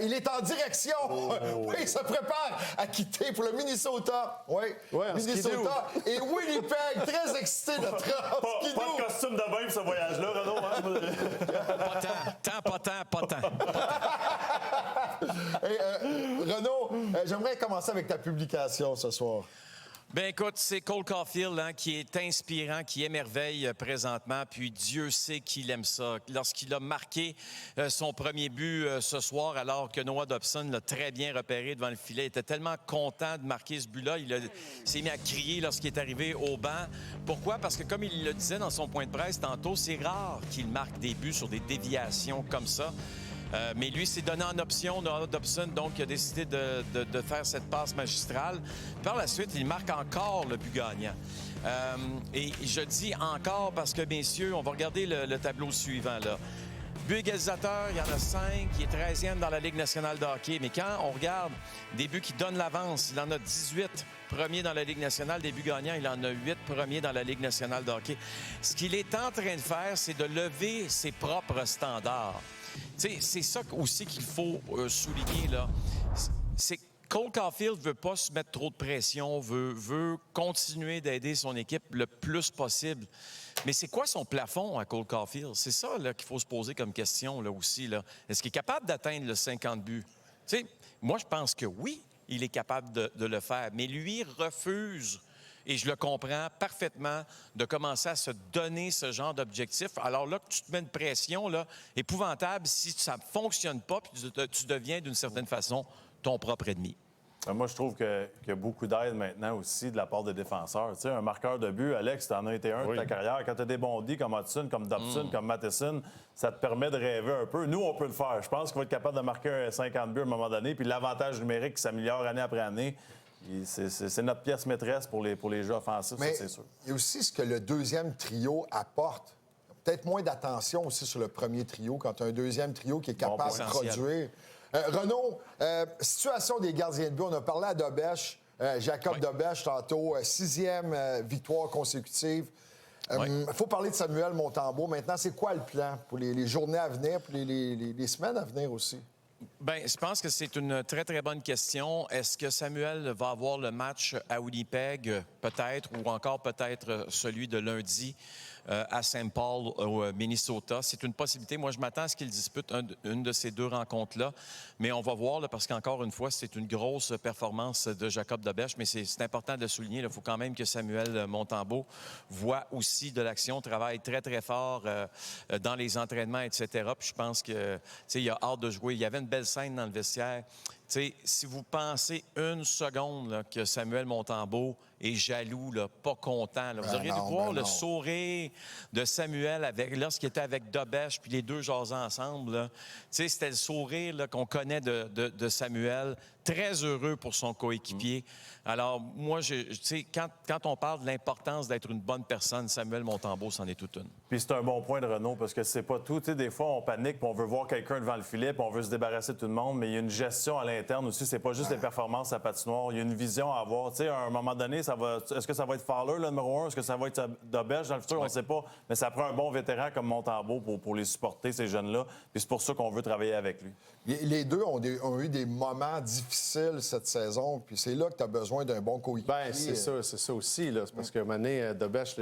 il est en direction. Oui, il se prépare à quitter pour le Minnesota. Oui, Minnesota. Et Winnipeg, très excité de Pas de costume de bain pour ce voyage-là, Renaud. Pas tant. Renaud, j'aimerais commencer avec ta publication ce soir. Ben écoute, c'est Cole Caulfield qui est inspirant, qui émerveille présentement, puis Dieu sait qu'il aime ça. Lorsqu'il a marqué son premier but ce soir, alors que Noah Dobson l'a très bien repéré devant le filet, il était tellement content de marquer ce but-là, il s'est mis à crier lorsqu'il est arrivé au banc. Pourquoi? Parce que comme il le disait dans son point de presse tantôt, c'est rare qu'il marque des buts sur des déviations comme ça. Mais lui s'est donné en option, Noah Dobson, donc il a décidé de faire cette passe magistrale. Par la suite, il marque encore le but gagnant. Et je dis encore parce que, messieurs, on va regarder le tableau suivant, là. But égalisateur, il y en a 5, il est 13e dans la Ligue nationale de hockey. Mais quand on regarde des buts qui donnent l'avance, il en a 18 premiers dans la Ligue nationale. Des buts gagnants, il en a 8 premiers dans la Ligue nationale de hockey. Ce qu'il est en train de faire, c'est de lever ses propres standards. C'est ça aussi qu'il faut souligner, là. C'est que Cole Caulfield veut pas se mettre trop de pression, veut continuer d'aider son équipe le plus possible. Mais c'est quoi son plafond à Cole Caulfield? C'est ça qu'il faut se poser comme question là, aussi. Là. Est-ce qu'il est capable d'atteindre le 50 buts? Moi, je pense que oui, il est capable de le faire. Mais lui refuse, et je le comprends parfaitement, de commencer à se donner ce genre d'objectif. Alors là, tu te mets une pression là, épouvantable si ça ne fonctionne pas puis tu deviens d'une certaine façon ton propre ennemi. Moi, je trouve qu'il y a beaucoup d'aide maintenant aussi de la part des défenseurs. Tu sais, un marqueur de but, Alex, tu en as été un de ta carrière. Quand tu as des bons dits comme Hudson, comme Dobson, comme Matheson, ça te permet de rêver un peu. Nous, on peut le faire. Je pense qu'on va être capable de marquer un 50 buts à un moment donné. Puis l'avantage numérique qui s'améliore année après année, c'est notre pièce maîtresse pour les jeux offensifs, mais ça, c'est sûr. Il y a aussi ce que le deuxième trio apporte. Peut-être moins d'attention aussi sur le premier trio quand tu as un deuxième trio qui est capable de produire. Renaud, situation des gardiens de but. On a parlé à Dobèche, Jacob Dobèche tantôt, 6e victoire consécutive. Il faut parler de Samuel Montembeault. Maintenant, c'est quoi le plan pour les journées à venir, pour les semaines à venir aussi? Bien, je pense que c'est une très, très bonne question. Est-ce que Samuel va avoir le match à Winnipeg, peut-être, ou encore peut-être celui de lundi à St. Paul, au Minnesota? C'est une possibilité. Moi, je m'attends à ce qu'il dispute une de ces deux rencontres-là. Mais on va voir, là, parce qu'encore une fois, c'est une grosse performance de Jacob Dobèche. Mais c'est important de le souligner. Il faut quand même que Samuel Montembeault voit aussi de l'action, travaille très, très fort dans les entraînements, etc. Puis je pense que, il a hâte de jouer. Il y avait une belle scène dans le vestiaire. T'sais, si vous pensez une seconde là, que Samuel Montembeault est jaloux, là, pas content, là, vous auriez dû voir le sourire de Samuel lorsqu'il était avec Dobèche, puis les deux jasant ensemble. C'était le sourire là, qu'on connaît de Samuel, très heureux pour son coéquipier. Alors, moi, quand on parle de l'importance d'être une bonne personne, Samuel Montembeault, c'en est toute une. Puis c'est un bon point de Renaud, parce que c'est pas tout. Des fois, on panique, puis on veut voir quelqu'un devant le filet, puis on veut se débarrasser de tout le monde, mais il y a une gestion à l'interne aussi. C'est pas juste les performances à patinoire. Il y a une vision à avoir. À un moment donné, est-ce que ça va être Fowler, le numéro 1? Est-ce que ça va être Dobèche dans le futur? On ne sait pas. Mais ça prend un bon vétéran comme Montembeault pour les supporter, ces jeunes-là. Puis c'est pour ça qu'on veut travailler avec lui. Les deux ont eu des moments difficiles cette saison, puis c'est là que tu as besoin d'un bon coéquipier. Bien, c'est ça aussi. Là. C'est parce qu'à un moment donné, Dobèche,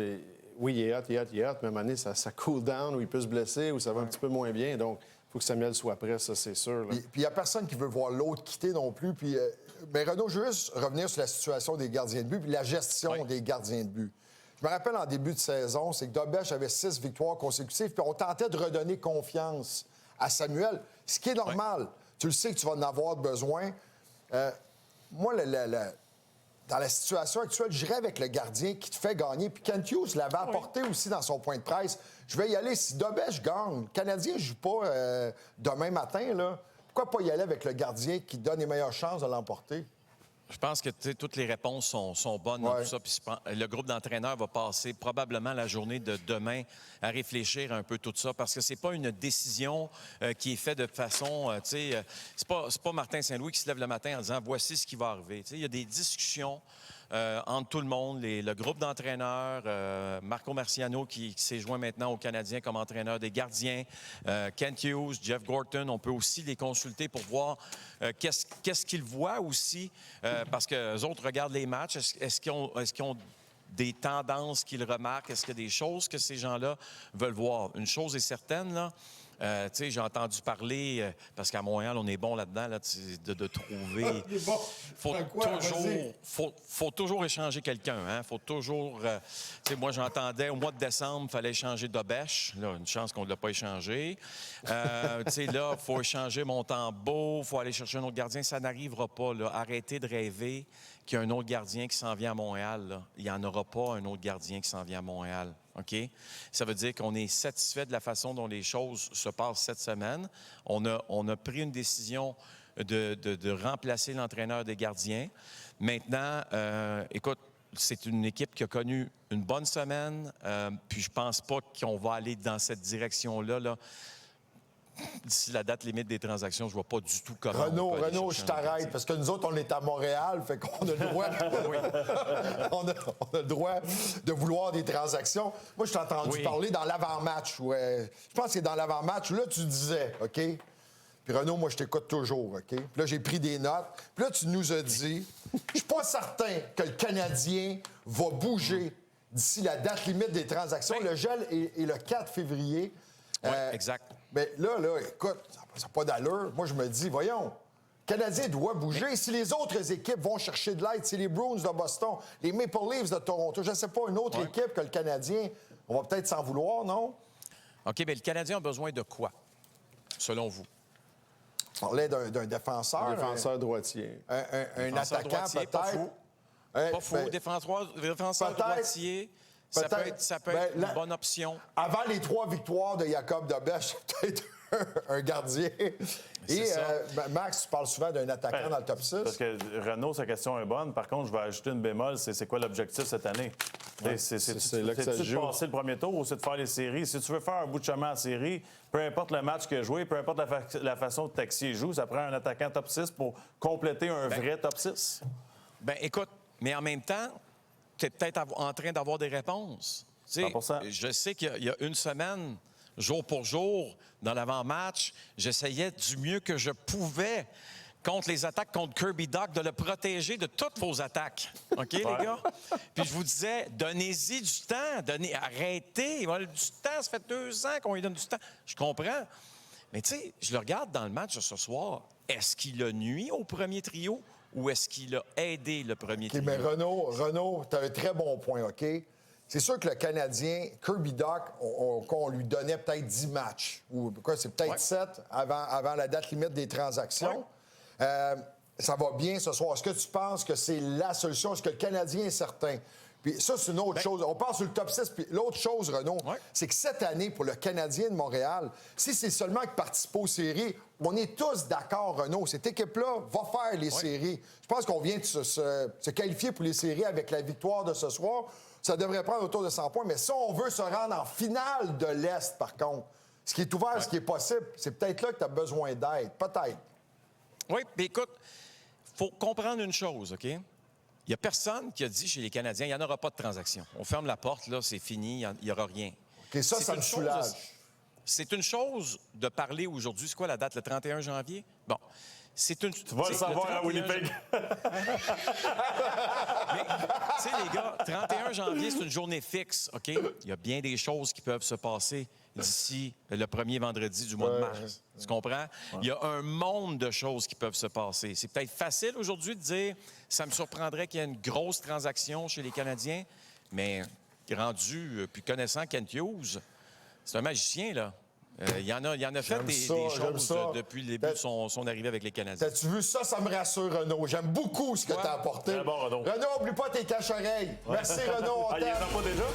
oui, il est hot, mais à un moment donné, ça cool down, ou il peut se blesser, ou ça va un petit peu moins bien. Donc, il faut que Samuel soit prêt, ça, c'est sûr. Puis il n'y a personne qui veut voir l'autre quitter non plus. Puis, mais Renaud, je veux juste revenir sur la situation des gardiens de but puis la gestion des gardiens de but. Je me rappelle en début de saison, c'est que Dobèche avait 6 victoires consécutives, puis on tentait de redonner confiance à Samuel, ce qui est normal. Tu le sais que tu vas en avoir besoin. Moi, dans la situation actuelle, j'irais avec le gardien qui te fait gagner. Puis Kent Hughes l'avait apporté aussi dans son point de presse. Je vais y aller. Si Dobèche gagne, le Canadien ne joue pas demain matin, là. Pourquoi pas y aller avec le gardien qui donne les meilleures chances de l'emporter? Je pense que toutes les réponses sont bonnes dans tout ça. Puis le groupe d'entraîneurs va passer probablement la journée de demain à réfléchir un peu tout ça, parce que c'est pas une décision qui est faite de façon, c'est pas Martin Saint-Louis qui se lève le matin en disant voici ce qui va arriver. Il y a des discussions entre tout le monde, le groupe d'entraîneurs, Marco Marciano qui s'est joint maintenant aux Canadiens comme entraîneur des gardiens, Kent Hughes, Jeff Gorton, on peut aussi les consulter pour voir qu'est-ce qu'ils voient aussi, parce que les autres regardent les matchs. Est-ce qu'ils ont des tendances qu'ils remarquent? Est-ce qu'il y a des choses que ces gens-là veulent voir? Une chose est certaine, là. Tu sais, j'ai entendu parler, parce qu'à Montréal, on est bon là-dedans, là, de trouver. Faut toujours échanger quelqu'un. Hein? Faut toujours. Tu sais, moi, j'entendais au mois de décembre, il fallait échanger Dobèche. Là, une chance qu'on ne l'a pas échangé. Tu sais, là, il faut échanger Montembeault, il faut aller chercher un autre gardien. Ça n'arrivera pas. Là. Arrêtez de rêver qu'il y a un autre gardien qui s'en vient à Montréal. Là. Il n'y en aura pas un autre gardien qui s'en vient à Montréal. OK? Ça veut dire qu'on est satisfait de la façon dont les choses se passent cette semaine. On a pris une décision de remplacer l'entraîneur des gardiens. Maintenant, écoute, c'est une équipe qui a connu une bonne semaine, puis je pense pas qu'on va aller dans cette direction-là. Là. D'ici la date limite des transactions, je vois pas du tout comment. Renaud, je t'arrête, parce que nous autres, on est à Montréal, fait qu'on a le droit. on a le droit de vouloir des transactions. Moi, je t'ai entendu parler dans l'avant-match. Je pense que c'est dans l'avant-match où là, tu disais, OK? Puis Renaud, moi, je t'écoute toujours, OK? Puis là, j'ai pris des notes. Puis là, tu nous as dit, je suis pas certain que le Canadien va bouger d'ici la date limite des transactions. Le gel est le 4 février. Oui, exact. Mais là, écoute, ça n'a pas d'allure. Moi, je me dis, voyons, le Canadien doit bouger. Si les autres équipes vont chercher de l'aide, si les Bruins de Boston, les Maple Leafs de Toronto, je ne sais pas, une autre équipe que le Canadien, on va peut-être s'en vouloir, non? OK, mais le Canadien a besoin de quoi, selon vous? On parlait d'un défenseur. Un défenseur droitier. Un attaquant, droitier, peut-être. Pas fou. Pas fou. Défenseur droitier. Ça peut être une bonne option. Avant les 3 victoires de Jacob Dobèche, c'est peut-être un gardien. Et Max, tu parles souvent d'un attaquant dans le top 6. Parce que Renaud, sa question est bonne. Par contre, je vais ajouter une bémol. C'est quoi l'objectif cette année? C'est là que ça se joue. C'est de passer le premier tour ou c'est de faire les séries? Si tu veux faire un bout de chemin en série, peu importe le match qu'il a joué, peu importe la façon que Taxier joue, ça prend un attaquant top 6 pour compléter un vrai top 6. Bien, écoute, mais en même temps, tu es peut-être en train d'avoir des réponses. Tu sais, 100%. je sais qu'il y a une semaine, jour pour jour, dans l'avant-match, j'essayais du mieux que je pouvais contre les attaques contre Kirby Dach, de le protéger de toutes vos attaques. OK, les gars? Puis je vous disais, donnez-y du temps, arrêtez. Il a du temps, ça fait 2 ans qu'on lui donne du temps. Je comprends. Mais tu sais, je le regarde dans le match de ce soir. Est-ce qu'il a nui au premier trio ou est-ce qu'il a aidé le premier trio? Mais Renaud, tu as un très bon point, OK? C'est sûr que le Canadien, Kirby Dach, on lui donnait peut-être 10 matchs. Ou quoi, c'est peut-être 7 avant la date limite des transactions. Ça va bien ce soir. Est-ce que tu penses que c'est la solution? Est-ce que le Canadien est certain? Puis ça, c'est une autre chose. On pense sur le top 6. Puis l'autre chose, Renaud, c'est que cette année, pour le Canadien de Montréal, si c'est seulement qu'il participe aux séries, on est tous d'accord, Renaud. Cette équipe-là va faire les séries. Je pense qu'on vient de se qualifier pour les séries avec la victoire de ce soir. Ça devrait prendre autour de 100 points. Mais si on veut se rendre en finale de l'Est, par contre, ce qui est ouvert, ce qui est possible, c'est peut-être là que tu as besoin d'aide. Peut-être. Oui, mais écoute, il faut comprendre une chose, OK? Il n'y a personne qui a dit chez les Canadiens, il n'y en aura pas de transaction. On ferme la porte, là, c'est fini, il n'y aura rien. OK, ça me soulage. C'est une chose de parler aujourd'hui. C'est quoi la date, le 31 janvier? Bon. C'est une... Tu vas le savoir à Winnipeg. Mais, tu sais, les gars, 31 janvier, c'est une journée fixe, OK? Il y a bien des choses qui peuvent se passer d'ici le premier vendredi du mois de mars. Tu comprends? Il y a un monde de choses qui peuvent se passer. C'est peut-être facile aujourd'hui de dire ça me surprendrait qu'il y ait une grosse transaction chez les Canadiens, mais rendu, puis connaissant Kent Hughes, c'est un magicien, là. Il en a fait des choses depuis le début de son arrivée avec les Canadiens. T'as-tu vu ça? Ça me rassure, Renaud. J'aime beaucoup ce que t'as apporté. Très bon, Renaud. Renaud, oublie pas tes cache-oreilles. Merci, Renaud. Il les a pas déjà?